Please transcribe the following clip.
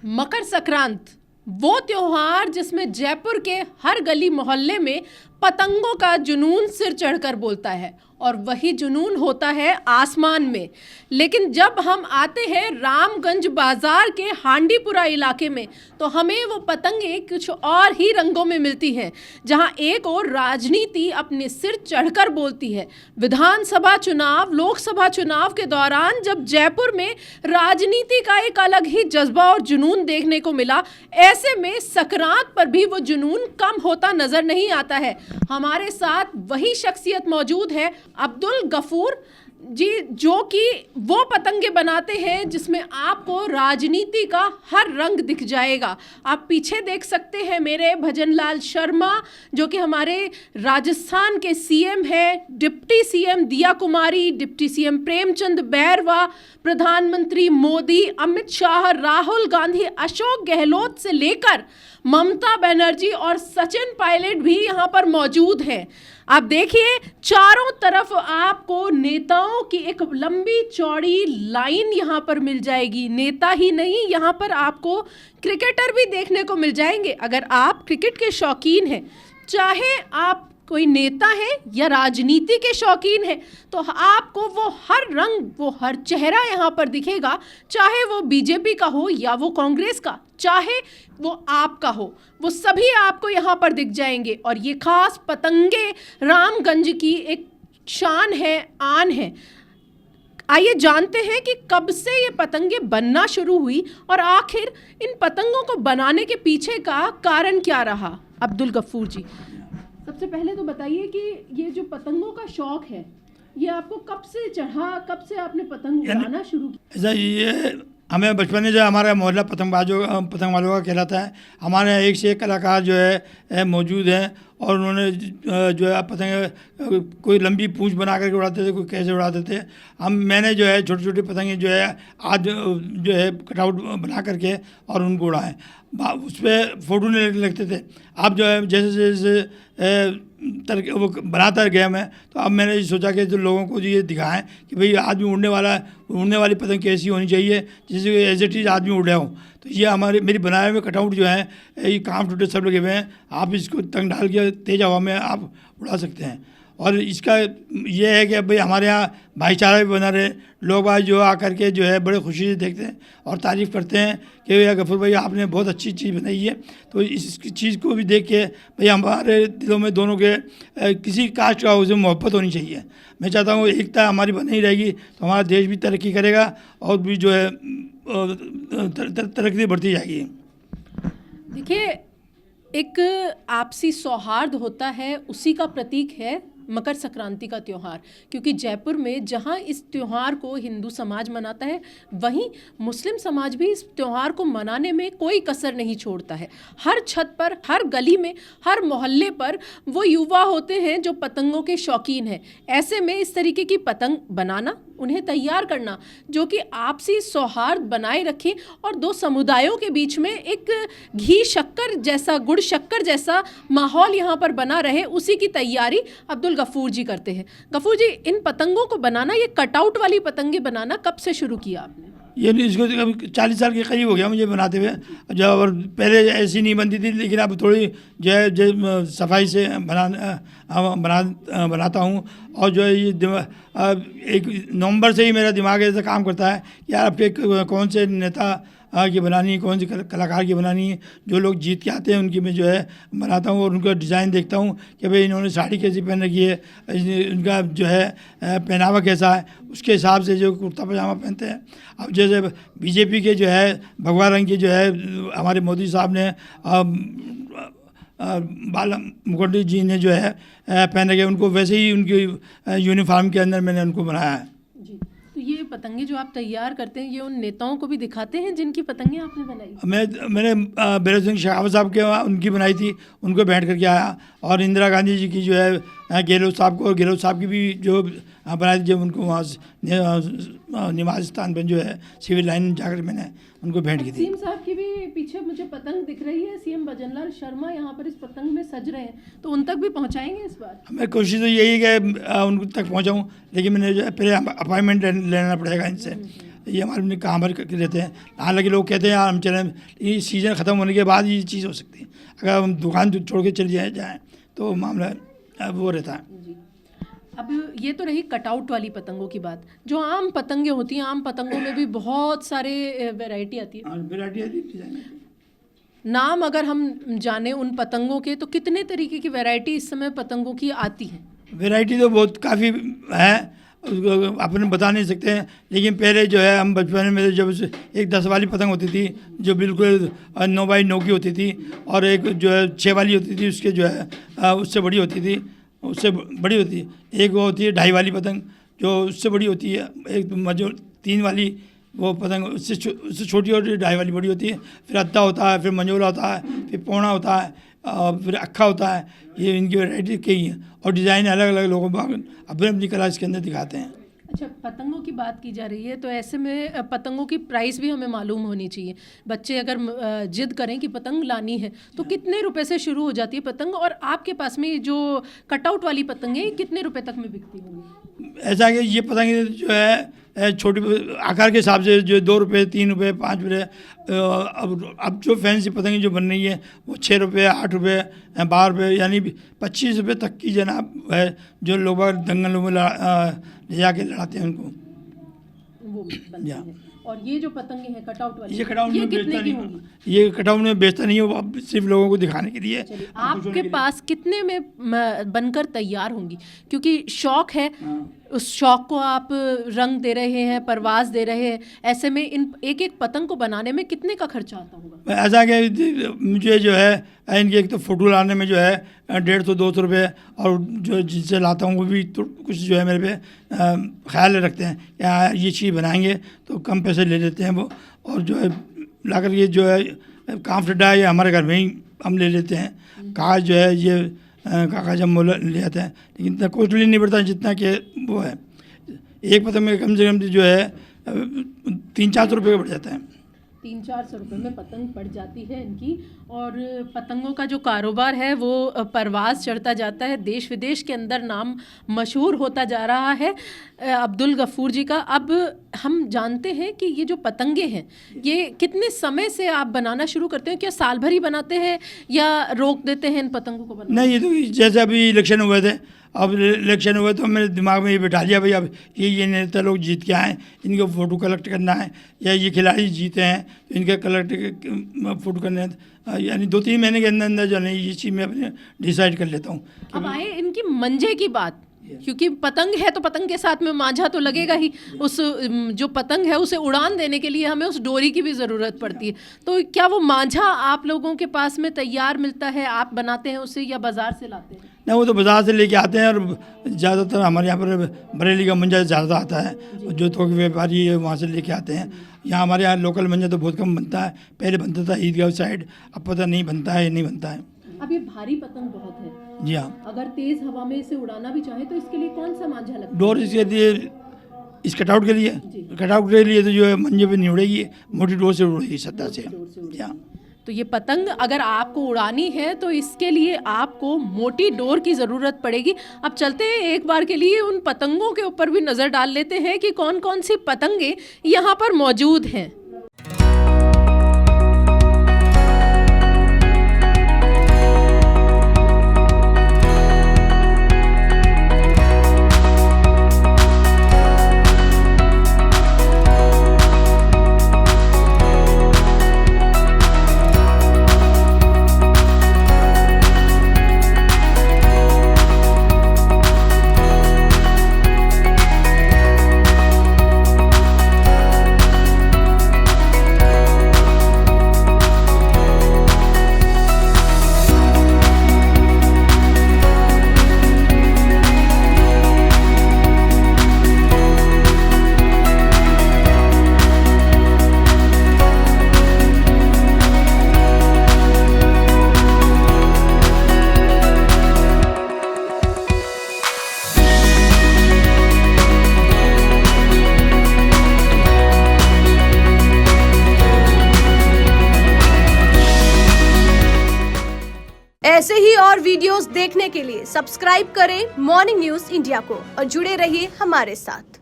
मकर संक्रांत वो त्योहार जिसमें जयपुर के हर गली मोहल्ले में पतंगों का जुनून सिर चढ़कर बोलता है और वही जुनून होता है आसमान में। लेकिन जब हम आते हैं रामगंज बाजार के हांडीपुरा इलाके में तो हमें वो पतंगें कुछ और ही रंगों में मिलती हैं, जहां एक और राजनीति अपने सिर चढ़कर बोलती है। विधानसभा चुनाव, लोकसभा चुनाव के दौरान जब जयपुर में राजनीति का एक अलग ही जज्बा और जुनून देखने को मिला, ऐसे में संक्रांत पर भी वो जुनून कम होता नजर नहीं आता है। हमारे साथ वही शख्सियत मौजूद है, अब्दुल गफूर जी, जो कि वो पतंगे बनाते हैं जिसमें आपको राजनीति का हर रंग दिख जाएगा। आप पीछे देख सकते हैं मेरे भजनलाल शर्मा, जो कि हमारे राजस्थान के सीएम हैं, डिप्टी सीएम दिया कुमारी, डिप्टी सीएम प्रेमचंद बैरवा, प्रधानमंत्री मोदी, अमित शाह, राहुल गांधी, अशोक गहलोत से लेकर ममता बनर्जी और सचिन पायलट भी यहाँ पर मौजूद हैं। आप देखिए चारों तरफ आपको नेताओं की एक लंबी चौड़ी लाइन यहाँ पर मिल जाएगी। नेता ही नहीं, यहाँ पर आपको क्रिकेटर भी देखने को मिल जाएंगे। अगर आप क्रिकेट के शौकीन हैं, चाहे आप कोई नेता है या राजनीति के शौकीन है, तो आपको वो हर रंग, वो हर चेहरा यहाँ पर दिखेगा, चाहे वो बीजेपी का हो या वो कांग्रेस का, चाहे वो आपका हो, वो सभी आपको यहाँ पर दिख जाएंगे। और ये खास पतंगे रामगंज की एक शान है, आन है। आइए जानते हैं कि कब से ये पतंगे बनना शुरू हुई और आखिर इन पतंगों को बनाने के पीछे का कारण क्या रहा। अब्दुल गफूर जी, सबसे पहले तो बताइए कि ये जो पतंगों का शौक है, ये आपको कब से चढ़ा, कब से आपने पतंग उड़ाना शुरू किया? ये हमें बचपन में जो हमारा मोहल्ला पतंग वालों का कहलाता है। हमारे यहाँ एक से एक कलाकार जो है मौजूद हैं और उन्होंने जो है पतंग कोई लंबी पूंछ बना करके उड़ाते थे, कोई कैसे उड़ाते थे। मैंने जो है छोटे छोटे पतंगे जो है आज जो है कटआउट बना करके और उनको उड़ाएँ, उस पर फ़ोटो नहीं लगते थे। अब जो है जैसे जैसे वो बनाता गया मैं, तो अब मैंने सोचा कि जो लोगों को ये दिखाएं कि भाई आदमी उड़ने वाला है, उड़ने वाली पतंग कैसी होनी चाहिए जिससे एज इट इज़ आदमी उड़े हों। तो ये मेरी बनाए हुए कटआउट जो है, ये काम टूटे सब लगे हुए हैं। आप इसको तंग डाल के तेज़ हवा में आप उड़ा सकते हैं। और इसका ये है कि भाई हमारे यहाँ भाईचारा भी बना रहे, लोग भाई जो आकर के जो है बड़े खुशी से देखते हैं और तारीफ़ करते हैं कि भैया गफूर भाई आपने बहुत अच्छी चीज़ बनाई है। तो इस चीज़ को भी देख के भाई हमारे दिलों में दोनों के किसी कास्ट का उसे मोहब्बत होनी चाहिए। मैं चाहता हूँ एकता हमारी बनी रहेगी तो हमारा देश भी तरक्की करेगा और भी जो है तरक्की बढ़ती जाएगी। देखिए, एक आपसी सौहार्द होता है, उसी का प्रतीक है मकर संक्रांति का त्यौहार। क्योंकि जयपुर में जहां इस त्यौहार को हिंदू समाज मनाता है, वहीं मुस्लिम समाज भी इस त्यौहार को मनाने में कोई कसर नहीं छोड़ता है। हर छत पर, हर गली में, हर मोहल्ले पर वो युवा होते हैं जो पतंगों के शौकीन हैं। ऐसे में इस तरीके की पतंग बनाना, उन्हें तैयार करना, जो कि आपसी सौहार्द बनाए रखे और दो समुदायों के बीच में एक घी शक्कर जैसा, गुड़ शक्कर जैसा माहौल यहाँ पर बना रहे, उसी की तैयारी अब्दुल गफूर जी करते हैं। गफूर जी, इन पतंगों को बनाना, ये कटआउट वाली पतंगे बनाना कब से शुरू किया आपने? ये नहीं, इसको 40 साल के करीब हो गया मुझे बनाते हुए। जब पहले ऐसी नहीं बनती थी, लेकिन अब थोड़ी जो है सफाई से बनाता हूँ। और जो है ये 1 नवंबर से ही मेरा दिमाग ऐसा काम करता है कि यार अब कौन से नेता की बनानी है, कौन सी कलाकार की बनानी है। जो लोग जीत के आते हैं उनकी मैं जो है बनाता हूँ और उनका डिज़ाइन देखता हूँ कि भाई इन्होंने साड़ी कैसी पहन रखी है, उनका जो है पहनावा कैसा है, उसके हिसाब से जो कुर्ता पजामा पहनते हैं। अब जैसे बीजेपी के जो है भगवा रंग के जो है हमारे मोदी साहब ने बाला मुखर्जी जी ने जो है पहन रखे, उनको वैसे ही उनकी यूनिफॉर्म के अंदर मैंने उनको बनाया है। तो ये पतंगे जो आप तैयार करते हैं, ये उन नेताओं को भी दिखाते हैं जिनकी पतंगे आपने बनाई? मैंने बेरोज सिंह शेखावत साहब के उनकी बनाई थी, उनको बैठ करके आया। और इंदिरा गांधी जी की जो है गहलोत साहब को, और गहलोत साहब की भी जो बनाई थी, जब उनको वहाँ निवास स्थान पर जो है सिविल लाइन जाकर मैंने उनको भेंट की थी। सीएम साहब की भी पीछे मुझे पतंग दिख रही है, सीएम भजनलाल शर्मा यहाँ पर इस पतंग में सज रहे हैं, तो उन तक भी पहुँचाएंगे इस बार? मैं कोशिश तो यही है कि उन तक पहुँचाऊँ, लेकिन मैंने जो है पहले अपॉइंटमेंट लेना पड़ेगा इनसे। ये हमारे अपने कहाँ पर रहते हैं। हालांकि लोग कहते हैं यार हम चलें, ये सीज़न ख़त्म होने के बाद ये चीज़ हो सकती है। अगर हम दुकान छोड़ के चले जाएँ तो मामला वो रहता है। जी। अब ये तो रही कटआउट वाली पतंगों की बात। जो आम पतंगे होती हैं, आम पतंगों में भी बहुत सारे वैरायटी आती है। वैरायटी आती है। नाम अगर हम जाने उन पतंगों के, तो कितने तरीके की वैरायटी इस समय पतंगों की आती है? वैरायटी तो बहुत काफ़ी है, उसको अपने बता नहीं सकते हैं। लेकिन पहले जो है हम बचपन में जब एक 10 वाली पतंग होती थी जो बिल्कुल 9x9 की होती थी, और एक जो है 6 वाली होती थी, उसके जो है उससे बड़ी होती थी, उससे बड़ी होती है। एक वो होती है 2.5 वाली पतंग जो उससे बड़ी होती है। एक जो 3 वाली वो पतंग उससे छोटी और 2.5 वाली बड़ी होती है। फिर अद्दा होता है, फिर मंजोला होता है, फिर पौना होता है, फिर अक्खा होता है। ये इनकी वैरायटी कई हैं और डिज़ाइन अलग अलग लोगों को अपनी अपनी कला इसके अंदर दिखाते हैं। अच्छा, पतंगों की बात की जा रही है तो ऐसे में पतंगों की प्राइस भी हमें मालूम होनी चाहिए। बच्चे अगर जिद करें कि पतंग लानी है तो कितने रुपए से शुरू हो जाती है पतंग, और आपके पास में जो कटआउट वाली पतंग है कितने रुपए तक में बिकती होंगी? ऐसा कि ये पतंग जो है छोटी आकार के हिसाब से जो 2 रुपये, 3 रुपये, 5 रुपये। अब जो फैंसी पतंग जो बन रही है वो 6 रुपये, 8 रुपये, 12 रुपये, यानी 25 रुपये तक की जनाब है, जो लोग दंगलों में ले जाके लड़ाते हैं उनको वो बनती है। और ये जो पतंगे हैं कटआउट वाली, ये कटआउट में बेचता नहीं होंगी? ये कटआउट में बेचता नहीं है, वो सिर्फ लोगों को दिखाने के लिए। आपके पास कितने में बनकर तैयार होंगी? क्योंकि शौक है, उस शौक को आप रंग दे रहे हैं, परवाज दे रहे हैं, ऐसे में इन एक एक पतंग को बनाने में कितने का खर्चा आता होगा? ऐसा कि मुझे जो है इनकी एक तो फ़ोटो लाने में जो है 150-200 रुपये, और जो जिनसे लाता हूँ वो भी तो कुछ जो है मेरे पे ख्याल रखते हैं कि हाँ ये चीज़ बनाएंगे तो कम पैसे ले लेते हैं वो, और जो है लाकर ये जो है काफ डड्डा ये हमारे घर में ही हम ले लेते हैं। कागज जो है ये कागज हम ले आते हैं, लेकिन इतना कॉस्टली नहीं पड़ता जितना कि वो है। एक पतंग में कम से कम जो है 300-400 रुपये का पड़ जाता है। 300-400 रुपये में पतंग पड़ जाती है इनकी। और पतंगों का जो कारोबार है वो परवाज़ चढ़ता जाता है, देश विदेश के अंदर नाम मशहूर होता जा रहा है अब्दुल गफ़ूर जी का। अब हम जानते हैं कि ये जो पतंगे हैं ये कितने समय से आप बनाना शुरू करते हैं? क्या साल भर ही बनाते हैं या रोक देते हैं इन पतंगों को बनाना? नहीं, ये तो जैसे अभी इलेक्शन हुए थे, अब इलेक्शन हुए तो मेरे दिमाग में ये बिठा लिया भाई अब ये नेता लोग जीत के आए, इनके फ़ोटो कलेक्ट करना है, या ये खिलाड़ी जीते हैं तो इनके कलेक्ट फ़ोटो करने हैं। यानी 2-3 महीने के अंदर अंदर जो है ये चीज़ मैं अपने डिसाइड कर लेता हूँ। अब आए इनकी मंजे की बात, क्योंकि पतंग है तो पतंग के साथ में मांझा तो लगेगा ही। उस जो पतंग है उसे उड़ान देने के लिए हमें उस डोरी की भी ज़रूरत पड़ती है। तो क्या वो मांझा आप लोगों के पास में तैयार मिलता है, आप बनाते हैं उसे या बाज़ार से लाते हैं? नहीं, वो तो बाज़ार से लेके आते हैं, और ज़्यादातर हमारे यहाँ पर बरेली का मंजा ज़्यादा आता है, जो थोक व्यापारी है वहाँ से लेके आते हैं। यहाँ हमारे यहाँ लोकल मंजा तो बहुत कम बनता है, पहले बनता था ईदगाह साइड, अब पता नहीं बनता है या नहीं बनता है। अब ये भारी पतंग बहुत है। जी हाँ, अगर तेज हवा में इसे उड़ाना भी चाहे तो इसके लिए कौन सा मांझा लगता है? डोर इसके लिए, इस कटआउट के लिए, कटआउट के लिए तो जो है मंजे पे नहीं उड़ेगी, मोटी डोर से उड़ेगी, सत्ता से। जी हाँ। तो ये पतंग अगर आपको उड़ानी है तो इसके लिए आपको मोटी डोर की ज़रूरत पड़ेगी। अब चलते हैं एक बार के लिए उन पतंगों के ऊपर भी नज़र डाल लेते हैं कि कौन कौन सी पतंगे यहाँ पर मौजूद हैं। ऐसे ही और वीडियोस देखने के लिए सब्सक्राइब करें मॉर्निंग न्यूज इंडिया को और जुड़े रहिए हमारे साथ।